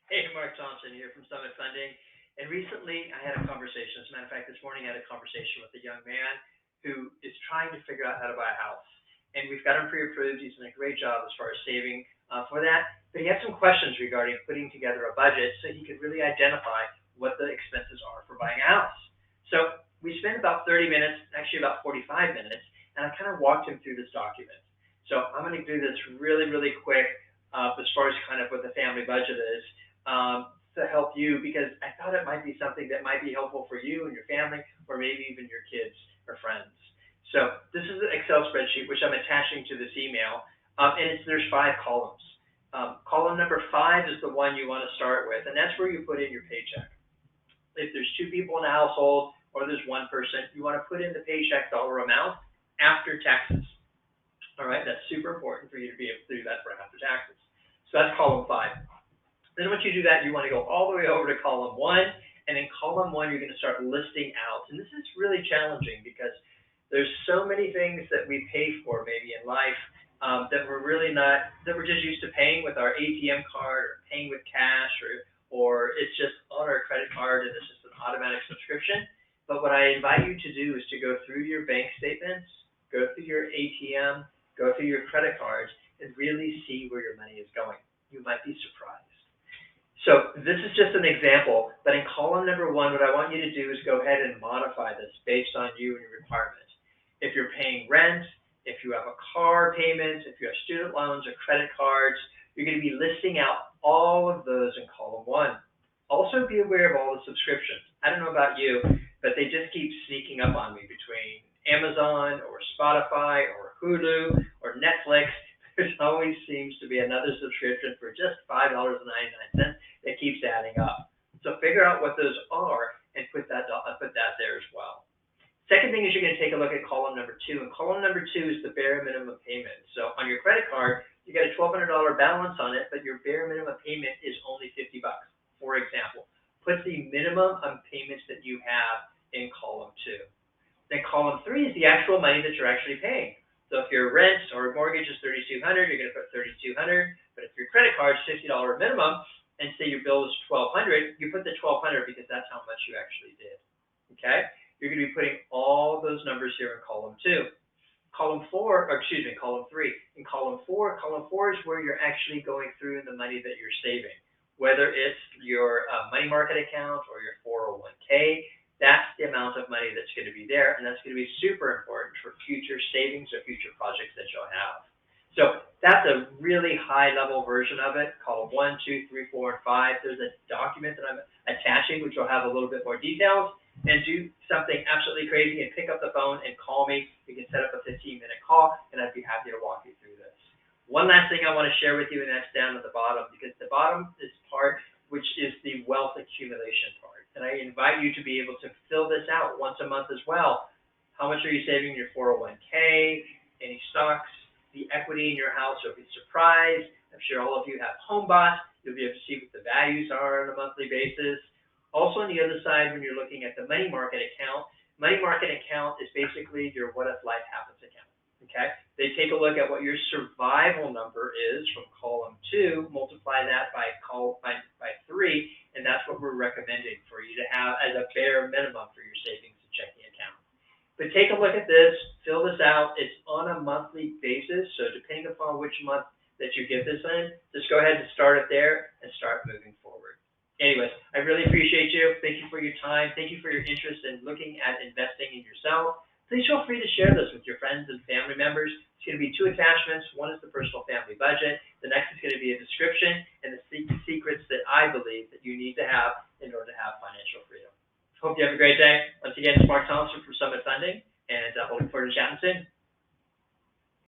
Hey, Marc Thompson here from Summit Funding. And recently I had a conversation. As a matter of fact, this morning I had a conversation with a young man who is trying to figure out how to buy a house. And we've got him pre-approved. He's done a great job as far as saving for that. But he had some questions regarding putting together a budget so he could really identify what the expenses are for buying a house. So we spent about 30 minutes, actually about 45 minutes, and I kind of walked him through this document. So I'm going to do this really, really quick as far as kind of what the family budget is to help you because I thought it might be something that might be helpful for you and your family, or maybe even your kids or friends. So this is an Excel spreadsheet which I'm attaching to this email, and there's 5 columns. Column number 5 is the one you want to start with, and that's where you put in your paycheck. If there's 2 people in a household or there's 1 person, you want to put in the paycheck dollar amount after taxes. All right, that's super important for you to be able to do that for after taxes. So that's column 5. Then once you do that, you want to go all the way over to column 1, and in column 1, you're going to start listing out. And this is really challenging because there's so many things that we pay for maybe in life that we're really not, that we're just used to paying with our ATM card or paying with cash, or it's just on our credit card and it's just an automatic subscription. But what I invite you to do is to go through your bank statements, go through your ATM, go through your credit cards, and really see where your money is going. You might be surprised. So this is just an example, but in column number 1, what I want you to do is go ahead and modify this based on you and your requirements. If you're paying rent, if you have a car payment, if you have student loans or credit cards, you're going to be listing out all of those in column 1. Also be aware of all the subscriptions. I don't know about you, but they just keep sneaking up on me between Amazon or Spotify or Hulu or Netflix. There always seems to be another subscription for just $5.99 that keeps adding up. So figure out what those are and put that there as well. Second thing is you're going to take a look at column number 2, and column number 2 is the bare minimum payment. So on your credit card, you got a $1,200 balance on it, but your bare minimum payment is only $50. For example, put the minimum on payments that you have in column 2. Then column 3 is the actual money that you're actually paying. So if your rent or mortgage is $3,200, you're going to put $3,200. But if your credit card is $50 minimum, and say your bill is $1,200, you put the $1,200 because that's how much you actually did. Okay? You're going to be putting all those numbers here in column 2. Column 3. In column 4 is where you're actually going through the money that you're saving, whether it's your money market account or your 401k. That's the amount of money that's going to be there, and that's going to be super important for future savings or future projects that you'll have. So that's a really high-level version of it, column 1, 2, 3, 4, and 5. There's a document that I'm attaching, which will have a little bit more details. And do something absolutely crazy and pick up the phone and call me. We can set up a 15-minute call, and I'd be happy to walk you through this. One last thing I want to share with you, and that's down at the bottom, because the bottom is part which is the wealth accumulation part. And I invite you to be able to fill this out once a month as well. How much are you saving in your 401k, any stocks, the equity in your house? So if you're surprised, I'm sure all of you have HomeBot. You'll be able to see what the values are on a monthly basis. Also on the other side, when you're looking at the money market account is basically your what if life happens account. Okay? They take a look at what your survival number is from column 2, multiply that by 3, and that's what we're recommending for you to have as a bare minimum for your savings and checking account. But take a look at this, fill this out. It's on a monthly basis, so depending upon which month that you get this in, just go ahead and start it there and start moving forward. Anyways, I really appreciate you. Thank you for your time. Thank you for your interest in looking at investing in yourself. Please feel free to share this with your friends and family members. It's going to be 2 attachments. One is the personal family budget. The next is going to be a description and the secrets that I believe that you need to have in order to have financial freedom. Hope you have a great day. Once again, it's Marc Thompson from Summit Funding, and I look forward to chatting soon.